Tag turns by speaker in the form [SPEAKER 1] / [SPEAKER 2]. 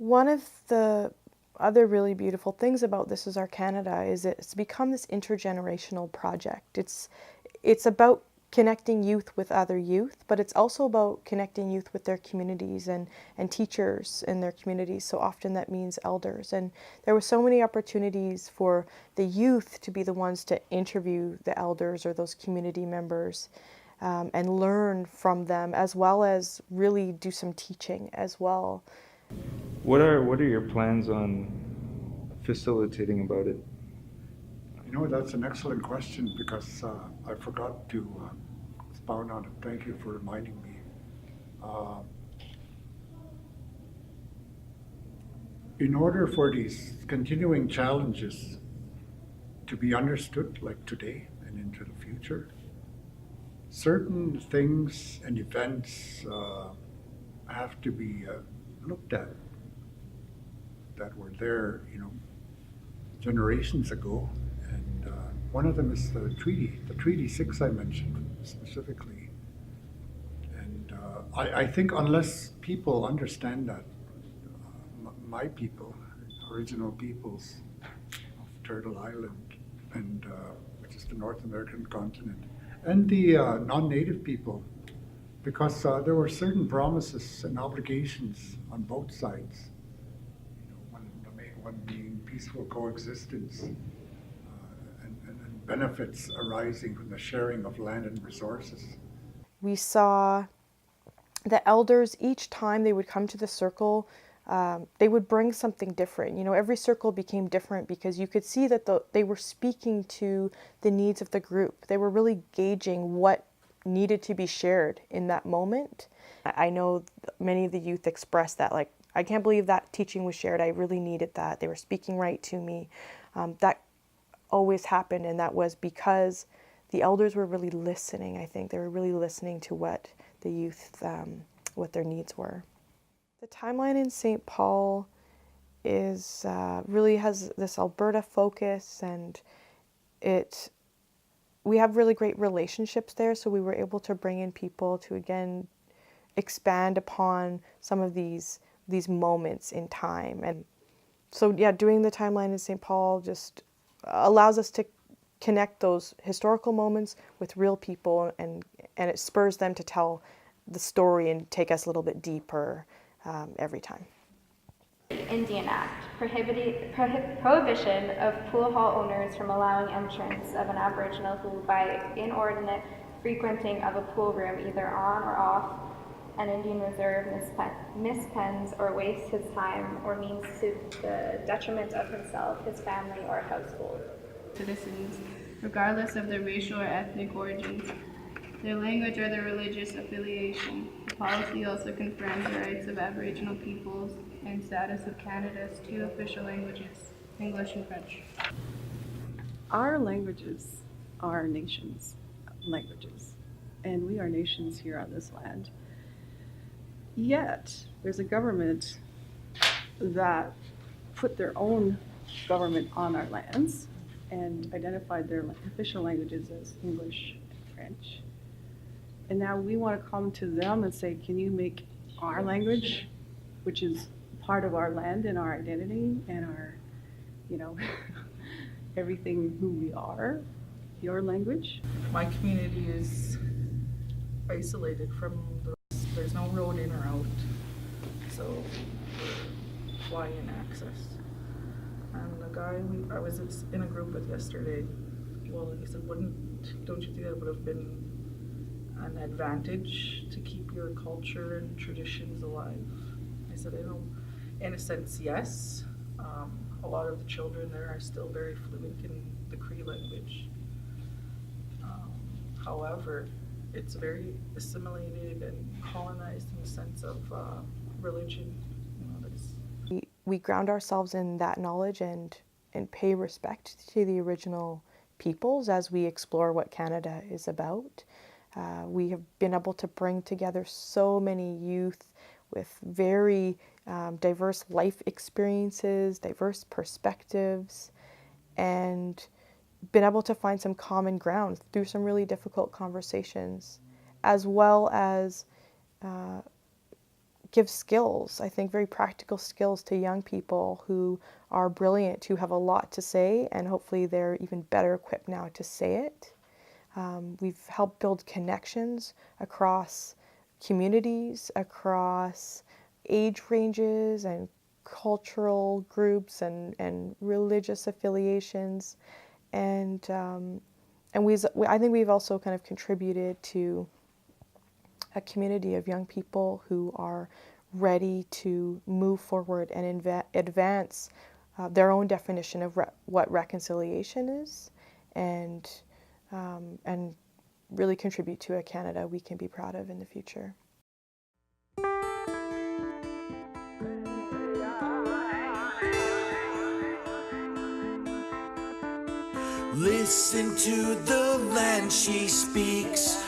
[SPEAKER 1] One of the other really beautiful things about This Is Our Canada is it's become this intergenerational project. It's about connecting youth with other youth, but it's also about connecting youth with their communities and teachers in their communities. So often that means elders. And there were so many opportunities for the youth to be the ones to interview the elders or those community members and learn from them, as well as really do some teaching as well.
[SPEAKER 2] What are your plans on facilitating about it?
[SPEAKER 3] You know, that's an excellent question because I forgot to expound on it. Thank you for reminding me. Uh, in order for these continuing challenges to be understood, like today and into the future, certain things and events have to be looked at that were there, generations ago. And one of them is the Treaty 6 I mentioned specifically. And I think unless people understand that, my people, original peoples of Turtle Island, and which is the North American continent, and the non-native people, because there were certain promises and obligations on both sides. The main one being peaceful coexistence and benefits arising from the sharing of land and resources.
[SPEAKER 1] We saw the elders, each time they would come to the circle, they would bring something different. Every circle became different because you could see that they were speaking to the needs of the group. They were really gauging what needed to be shared in that moment. I know many of the youth expressed that, like, I can't believe that teaching was shared. I really needed that. They were speaking right to me. That always happened, and that was because the elders were really listening. I think they were really listening to what the youth, what their needs were. The timeline in St. Paul is really has this Alberta focus, and we have really great relationships there, so we were able to bring in people to again expand upon some of these moments in time. And so yeah, doing the timeline in St. Paul just allows us to connect those historical moments with real people, and it spurs them to tell the story and take us a little bit deeper every time.
[SPEAKER 4] Indian Act, prohibition of pool hall owners from allowing entrance of an Aboriginal who, by inordinate frequenting of a pool room, either on or off an Indian reserve, mispends or wastes his time or means to the detriment of himself, his family, or household.
[SPEAKER 5] Citizens, regardless of their racial or ethnic origins, their language or their religious affiliation. The policy also confirms the rights of Aboriginal peoples and status of Canada's two official languages, English and French.
[SPEAKER 6] Our languages are nations' languages, and we are nations here on this land. Yet, there's a government that put their own government on our lands and identified their official languages as English and French. And now we want to come to them and say, can you make our language, which is part of our land and our identity and our, everything who we are, your language?
[SPEAKER 7] My community is isolated from the rest. There's no road in or out, so we're fly-in access. And the guy I was in a group with yesterday, well, he said, don't you think that would have been an advantage to keep your culture and traditions alive? I said, I know, in a sense, yes. A lot of the children there are still very fluent in the Cree language. However, it's very assimilated and colonized in the sense of religion.
[SPEAKER 1] We ground ourselves in that knowledge and pay respect to the original peoples as we explore what Canada is about. We have been able to bring together so many youth with very diverse life experiences, diverse perspectives, and been able to find some common ground through some really difficult conversations, as well as give skills, I think very practical skills to young people who are brilliant, who have a lot to say, and hopefully they're even better equipped now to say it. We've helped build connections across communities, across age ranges and cultural groups and religious affiliations. And I think we've also kind of contributed to a community of young people who are ready to move forward and advance their own definition of what reconciliation is, and really contribute to a Canada we can be proud of in the future.
[SPEAKER 8] Listen to the land she speaks.